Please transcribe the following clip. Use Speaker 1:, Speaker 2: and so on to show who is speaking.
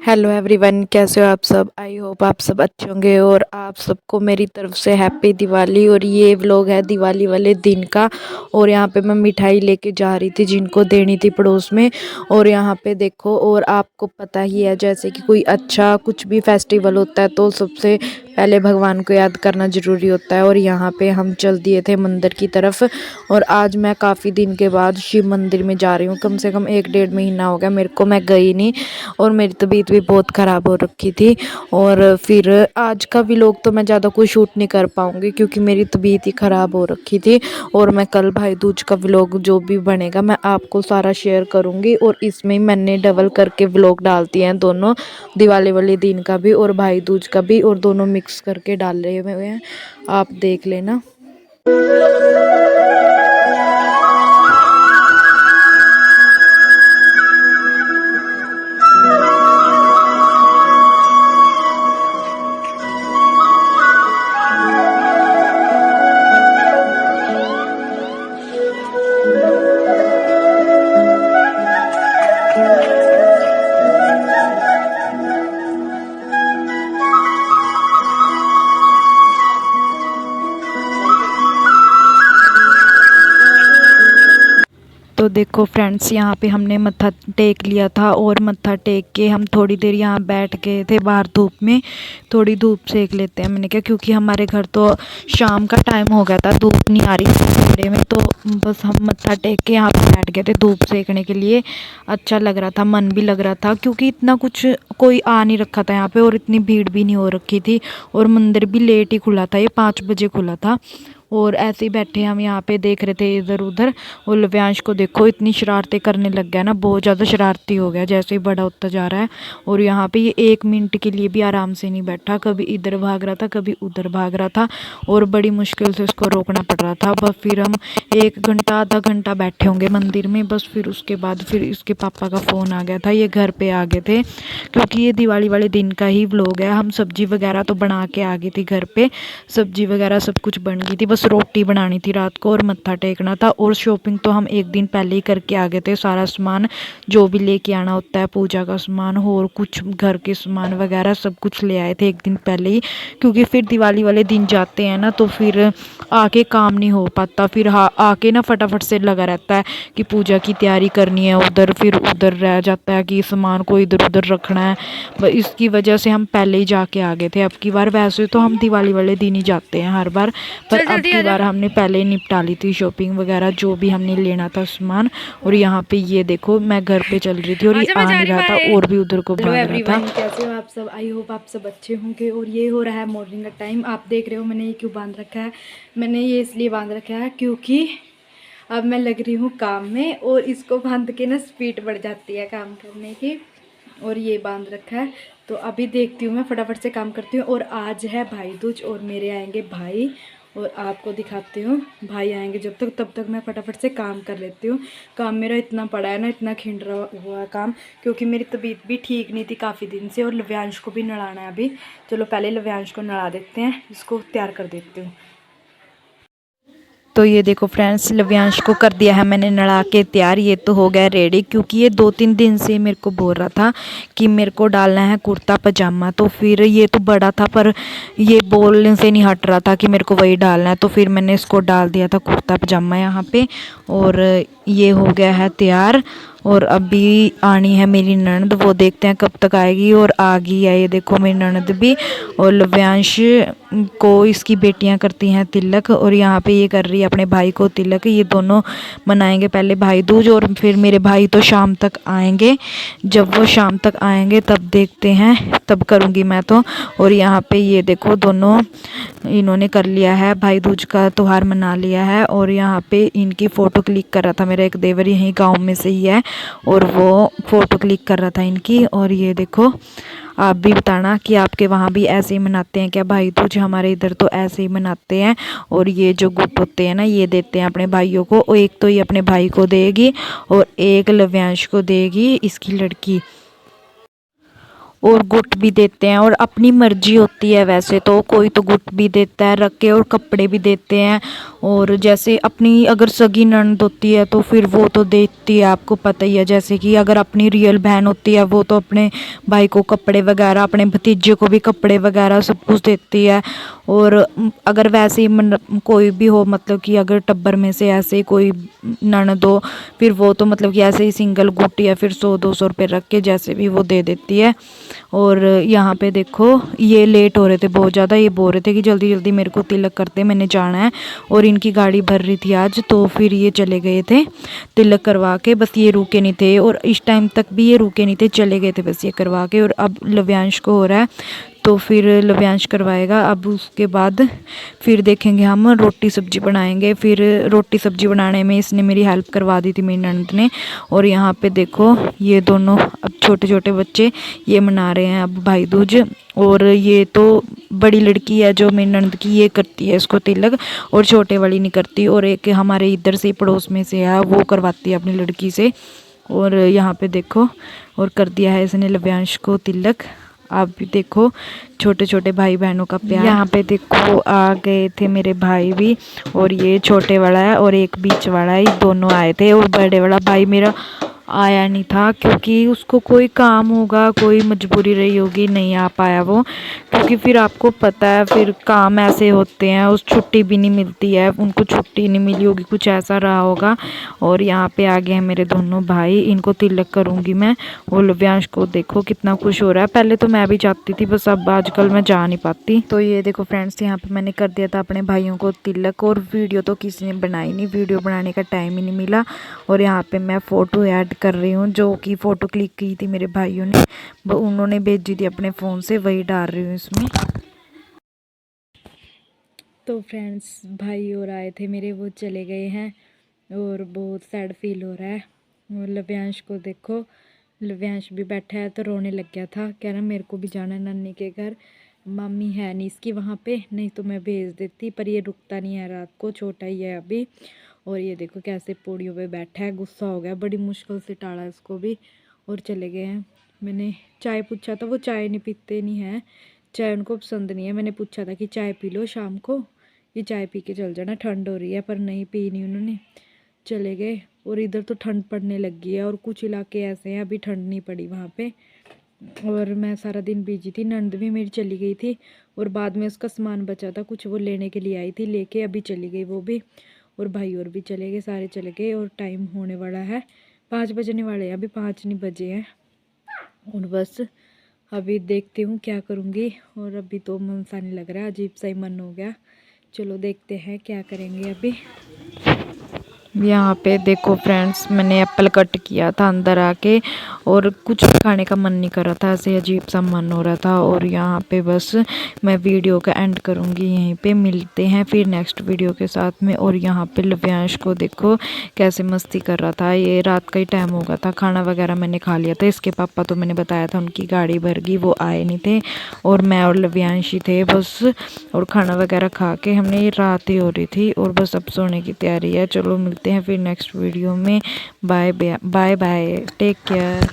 Speaker 1: Hello everyone, कैसे हो आप सब। आई होप आप सब अच्छे होंगे और आप सबको मेरी तरफ से हैप्पी दिवाली। और ये व्लॉग है दिवाली वाले दिन का। और यहाँ पे मैं मिठाई लेके जा रही थी जिनको देनी थी पड़ोस में। और यहाँ पे देखो, और आपको पता ही है जैसे कि कोई अच्छा कुछ भी फेस्टिवल होता है तो सबसे पहले भगवान को याद करना ज़रूरी होता है। और यहाँ पे हम चल दिए थे मंदिर की तरफ। और आज मैं काफ़ी दिन के बाद शिव मंदिर में जा रही हूँ। कम से कम 1 डेढ़ महीना हो गया मेरे को, मैं गई नहीं। और मेरी तबीयत भी बहुत ख़राब हो रखी थी। और फिर आज का व्लॉग तो मैं ज़्यादा कोई शूट नहीं कर पाऊँगी क्योंकि मेरी तबीयत ही ख़राब हो रखी थी। और मैं कल भाई दूज का व्लॉग जो भी बनेगा मैं आपको सारा शेयर करूँगी। और इसमें मैंने डबल करके व्लॉग डाल दिए हैं, दोनों दिवाली वाले दिन का भी और भाई दूज का भी, और दोनों मिक्स करके डाल रहे हुए हैं, आप देख लेना। तो देखो फ्रेंड्स, यहाँ पे हमने मत्था टेक लिया था। और मत्था टेक के हम थोड़ी देर यहाँ बैठ गए थे बाहर धूप में, थोड़ी धूप सेक लेते हैं। मैंने कहा क्योंकि हमारे घर तो शाम का टाइम हो गया था, धूप नहीं आ रही थी कमरे में, तो बस हम मत्था टेक के यहाँ पे बैठ गए थे धूप सेकने के लिए। अच्छा लग रहा था, मन भी लग रहा था क्योंकि इतना कुछ कोई आ नहीं रखा था यहाँ पे और इतनी भीड़ भी नहीं हो रखी थी। और मंदिर भी लेट ही खुला था, ये 5 बजे खुला था। और ऐसे ही बैठे हम यहाँ पे देख रहे थे इधर उधर। और लव्यांश को देखो इतनी शरारतें करने लग गया ना, बहुत ज़्यादा शरारती हो गया जैसे ही बड़ा होता जा रहा है। और यहाँ पे ये 1 मिनट के लिए भी आराम से नहीं बैठा, कभी इधर भाग रहा था कभी उधर भाग रहा था। और बड़ी मुश्किल से उसको रोकना पड़ रहा था। बस फिर हम 1 घंटा आधा घंटा बैठे होंगे मंदिर में। बस फिर उसके बाद फिर इसके पापा का फ़ोन आ गया था, ये घर पे आ गए थे क्योंकि ये दिवाली वाले दिन का ही व्लॉग है। हम सब्जी वगैरह तो बना के आ गई थी घर पे, सब्जी वगैरह सब कुछ बन गई थी, बस रोटी बनानी थी रात को और मत्था टेकना था। और शॉपिंग तो हम एक दिन पहले ही करके आ गए थे, सारा सामान जो भी लेके आना होता है, पूजा का सामान और कुछ घर के सामान वगैरह सब कुछ ले आए थे एक दिन पहले ही। क्योंकि फिर दिवाली वाले दिन जाते हैं ना तो फिर आके काम नहीं हो पाता, फिर आके ना फटाफट से लगा रहता है कि पूजा की तैयारी करनी है, उधर फिर उधर रह जाता है कि सामान को इधर उधर रखना है। इसकी वजह से हम पहले ही जाके आ गए थे। अब की बार वैसे तो हम दिवाली वाले दिन ही जाते हैं हर बार, पर अब की बार हमने पहले ही निपटा ली थी शॉपिंग वगैरह जो भी हमने लेना था सामान। और यहाँ पे ये देखो मैं घर पे चल रही थी और ये आ नहीं रहा था और भी उधर को भाग रहा था। कैसे हो आप सब, आई होप आप सब अच्छे होंगे। और ये हो रहा है मॉर्निंग का टाइम, आप देख रहे हो मैंने ये क्यों बांध रखा है। मैंने ये इसलिए बांध रखा है क्योंकि अब मैं लग रही हूँ काम में और इसको बांध के ना स्पीड बढ़ जाती है काम करने की। और ये बांध रखा है तो अभी देखती हूँ मैं फटाफट से काम करती हूँ। और आज है भाई दूज और मेरे आएंगे भाई, और आपको दिखाती हूँ भाई आएंगे जब तक, तब तक मैं फटाफट से काम कर लेती हूँ। काम मेरा इतना पड़ा है ना, इतना खिंड रहा हुआ है काम, क्योंकि मेरी तबीयत भी ठीक नहीं थी काफ़ी दिन से। और लव्यांश को भी नहलाना है अभी, चलो पहले लव्यांश को नहला देते हैं, इसको तैयार कर देती हूँ। तो ये देखो फ्रेंड्स, लव्यांश को कर दिया है मैंने नड़ा के तैयार, ये तो हो गया रेडी। क्योंकि ये 2-3 दिन से मेरे को बोल रहा था कि मेरे को डालना है कुर्ता पजामा, तो फिर ये तो बड़ा था पर ये बोलने से नहीं हट रहा था कि मेरे को वही डालना है, तो फिर मैंने इसको डाल दिया था कुर्ता पजामा यहाँ पे। और ये हो गया है तैयार। और अभी आनी है मेरी ननद, वो देखते हैं कब तक आएगी। और आ गई है ये देखो मेरी ननद भी। और लव्यांश को इसकी बेटियां करती हैं तिलक, और यहाँ पे ये कर रही है अपने भाई को तिलक। ये दोनों मनाएंगे पहले भाई दूज और फिर मेरे भाई तो शाम तक आएंगे। जब वो शाम तक आएंगे तब देखते हैं, तब करूँगी मैं तो। और यहाँ पे ये देखो दोनों इन्होंने कर लिया है, भाई दूज का त्यौहार मना लिया है। और यहाँ पे इनकी फ़ोटो क्लिक कर रहा था मेरा एक देवर, यहीं गांव में से ही है, और वो फ़ोटो क्लिक कर रहा था इनकी। और ये देखो आप भी बताना कि आपके वहाँ भी ऐसे ही मनाते हैं क्या भाई दूज। हमारे इधर तो ऐसे ही मनाते हैं। और ये जो गुट होते हैं ना, ये देते हैं अपने भाइयों को, और एक तो ये अपने भाई को देगी और एक लव्यांश को देगी इसकी लड़की। और गुट भी देते हैं, और अपनी मर्जी होती है वैसे तो, कोई तो गुट भी देता है रख के और कपड़े भी देते हैं। और जैसे अपनी अगर सगी ननद होती है तो फिर वो तो देती है, आपको पता ही है। जैसे कि अगर अपनी रियल बहन होती है वो तो अपने भाई को कपड़े वगैरह, अपने भतीजे को भी कपड़े वगैरह सब कुछ देती है। और अगर वैसे ही कोई भी हो, मतलब कि अगर टब्बर में से ऐसे कोई ननद हो, फिर वो तो मतलब कि ऐसे ही सिंगल गुट्टी या फिर 100-200 रुपये रख के जैसे भी वो दे देती है। और यहाँ पे देखो ये लेट हो रहे थे बहुत ज़्यादा, ये बोल रहे थे कि जल्दी जल्दी मेरे को तिलक करते, मैंने जाना है। और इनकी गाड़ी भर रही थी आज, तो फिर ये चले गए थे तिलक करवा के। बस ये रुके नहीं थे, और इस टाइम तक भी ये रुके नहीं थे, चले गए थे बस ये करवा के। और अब लव्यांश को हो रहा है तो फिर लव्यांश करवाएगा। अब उसके बाद फिर देखेंगे हम रोटी सब्जी बनाएंगे। फिर रोटी सब्जी बनाने में इसने मेरी हेल्प करवा दी थी मेरी ननद ने। और यहाँ पे देखो ये दोनों अब छोटे छोटे बच्चे ये मना रहे हैं अब भाई दूज। और ये तो बड़ी लड़की है जो मेरी ननद की, ये करती है इसको तिलक, और छोटे वाली नहीं करती। और एक हमारे इधर से पड़ोस में से है, वो करवाती है अपनी लड़की से। और यहाँ पे देखो और कर दिया है इसने लव्यांश को तिलक। आप भी देखो छोटे छोटे भाई बहनों का प्यार। यहाँ पे देखो आ गए थे मेरे भाई भी, और ये छोटे वाला है और एक बीच वाला है, ये दोनों आए थे। और बड़े वाला भाई मेरा आया नहीं था क्योंकि उसको कोई काम होगा, कोई मजबूरी रही होगी, नहीं आ पाया वो। क्योंकि फिर आपको पता है फिर काम ऐसे होते हैं, उस छुट्टी भी नहीं मिलती है, उनको छुट्टी नहीं मिली होगी, कुछ ऐसा रहा होगा। और यहाँ पे आ गए हैं मेरे दोनों भाई, इनको तिलक करूँगी मैं। और लव्यांश को देखो कितना खुश हो रहा है। पहले तो मैं भी चाहती थी, बस अब आजकल मैं जा नहीं पाती। तो ये देखो फ्रेंड्स, यहाँ पे मैंने कर दिया था अपने भाइयों को तिलक। और वीडियो तो किसी ने बनाई नहीं, वीडियो बनाने का टाइम ही नहीं मिला। और यहाँ पे मैं फ़ोटो ऐड कर रही हूँ, जो कि फ़ोटो क्लिक की थी मेरे भाइयों ने, वो उन्होंने भेजी थी अपने फ़ोन से, वही डाल रही हूँ इसमें। तो फ्रेंड्स भाई और आए थे मेरे, वो चले गए हैं और बहुत सैड फील हो रहा है। और लव्यांश को देखो, लव्यांश भी बैठा है तो रोने लग गया था, कह रहा मेरे को भी जाना है नानी के घर, मम्मी है नहीं इसकी वहाँ पे, नहीं तो मैं भेज देती, पर ये रुकता नहीं है रात को, छोटा ही है अभी। और ये देखो कैसे पौड़ियों पे बैठा है, गुस्सा हो गया, बड़ी मुश्किल से टाड़ा इसको भी। और चले गए हैं। मैंने चाय पूछा था, वो चाय नहीं पीते नहीं है, चाय उनको पसंद नहीं है। मैंने पूछा था कि चाय पी लो शाम को, ये चाय पी के चल जाना, ठंड हो रही है, पर नहीं पी नहीं उन्होंने, चले गए। और इधर तो ठंड पड़ने लगी है, और कुछ इलाके ऐसे हैं अभी ठंड नहीं पड़ी वहाँ पे। और मैं सारा दिन बिजी थी, नंद भी मेरी चली गई थी, और बाद में उसका सामान बचा था कुछ, वो लेने के लिए आई थी, लेके अभी चली गई वो भी। और भाई और भी चले गए, सारे चले गए। और टाइम होने वाला है 5 बजने वाले हैं, अभी 5 नहीं बजे हैं। और बस अभी देखती हूँ क्या करूँगी। और अभी तो मन सा नहीं लग रहा है, अजीब सा ही मन हो गया। चलो देखते हैं क्या करेंगे अभी। यहाँ पे देखो फ्रेंड्स, मैंने एप्पल कट किया था अंदर आके, और कुछ खाने का मन नहीं कर रहा था, ऐसे अजीब सा मन हो रहा था। और यहाँ पे बस मैं वीडियो का एंड करूँगी यहीं पे, मिलते हैं फिर नेक्स्ट वीडियो के साथ में। और यहाँ पे लव्यांश को देखो कैसे मस्ती कर रहा था, ये रात का ही टाइम हो गया था, खाना वगैरह मैंने खा लिया था। इसके पापा तो मैंने बताया था उनकी गाड़ी भर गई, वो आए नहीं थे, और मैं और लव्यांश ही थे बस। और खाना वगैरह खा के हमने, ये रात ही हो रही थी, और बस अब सोने की तैयारी है। चलो मिलते हैं फिर नेक्स्ट वीडियो में। Bye bye, take care.